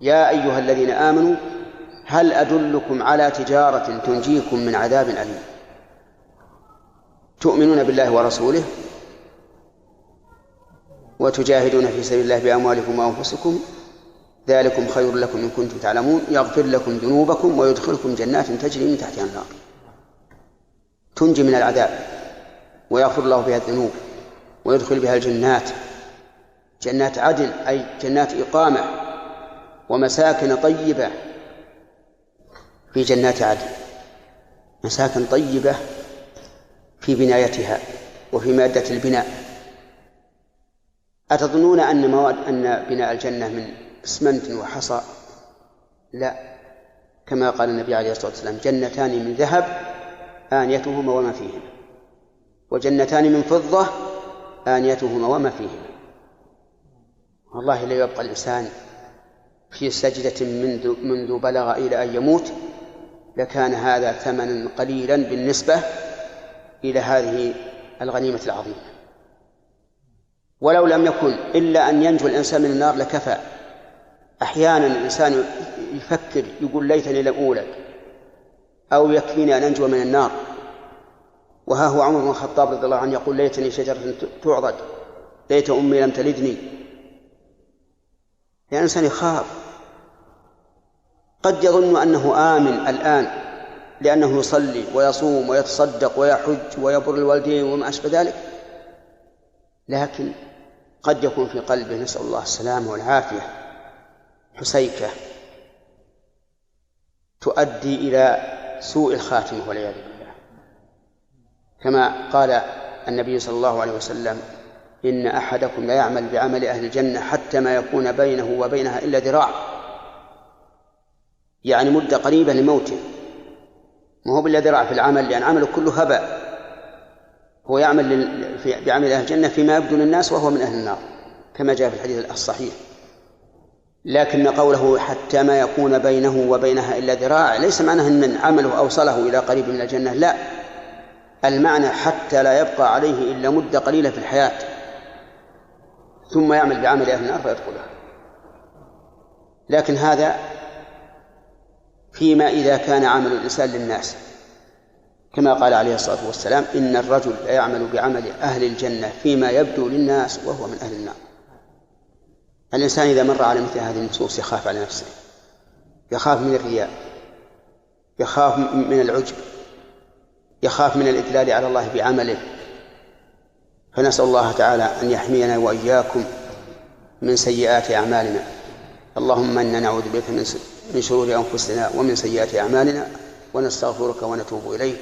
يا أيها الذين آمنوا هل أدلكم على تجارة تنجيكم من عذاب أليم تؤمنون بالله ورسوله وتجاهدون في سبيل الله بأموالكم وأنفسكم ذلكم خير لكم إن كنتم تعلمون يغفر لكم ذنوبكم ويدخلكم جنات تجري من تحتها الأنهار تنجي من العذاب ويغفر الله بها الذنوب ويدخل بها الجنات جنات عدن أي جنات إقامة ومساكن طيبة في جنات عدن مساكن طيبة في بنايتها وفي مادة البناء. أتظنون أن بناء الجنة من اسمنت وحصى؟ لا، كما قال النبي عليه الصلاة والسلام جنتان من ذهب آنيتهما وما فيهما وجنتان من فضة آنيتهما وما فيهما. والله لا يبقى الإنسان في سجدة منذ بلغ إلى أن يموت لكان هذا ثمنا قليلا بالنسبة إلى هذه الغنيمة العظيمة. ولو لم يكن إلا أن ينجو الإنسان من النار لكفى. أحيانا الإنسان يفكر يقول ليتني لم أولد أو يكفيني أن أنجو من النار، وها هو عمر بن الخطاب رضي الله عنه يقول ليتني شجرة تعضد ليت أمي لم تلدني. يعني الإنسان يخاف، قد يظن أنه آمن الآن لأنه يصلي ويصوم ويتصدق ويحج ويبر الوالدين وما أشبه ذلك، لكن قد يكون في قلبه نسأل الله السلامة والعافية حسيكة تؤدي إلى سوء الخاتمة والعياذ بالله، كما قال النبي صلى الله عليه وسلم إن أحدكم لا يعمل بعمل أهل الجنة حتى ما يكون بينه وبينها إلا ذراع، يعني مدة قريبة لموته، ما هو بالله ذراع في العمل لأن عمله كله هباء، هو يعمل بعمل أهل الجنة فيما يبدو للناس وهو من أهل النار كما جاء في الحديث الصحيح. لكن قوله حتى ما يكون بينه وبينها إلا ذراع ليس معناه أن عمله أوصله إلى قريب من الجنة، لا، المعنى حتى لا يبقى عليه إلا مدة قليلة في الحياة ثم يعمل بعمل أهل النار فيدخلها. لكن هذا فيما إذا كان عمل الإنسان للناس، كما قال عليه الصلاة والسلام إن الرجل لا يعمل بعمل أهل الجنة فيما يبدو للناس وهو من أهل النار. الإنسان إذا مر على مثل هذه النصوص يخاف على نفسه، يخاف من الرياء، يخاف من العجب، يخاف من الإدلال على الله بعمله. فنسأل الله تعالى أن يحمينا وإياكم من سيئات أعمالنا. اللهم إنا نعوذ بك من شرور أنفسنا ومن سيئات أعمالنا ونستغفرك ونتوب إليك.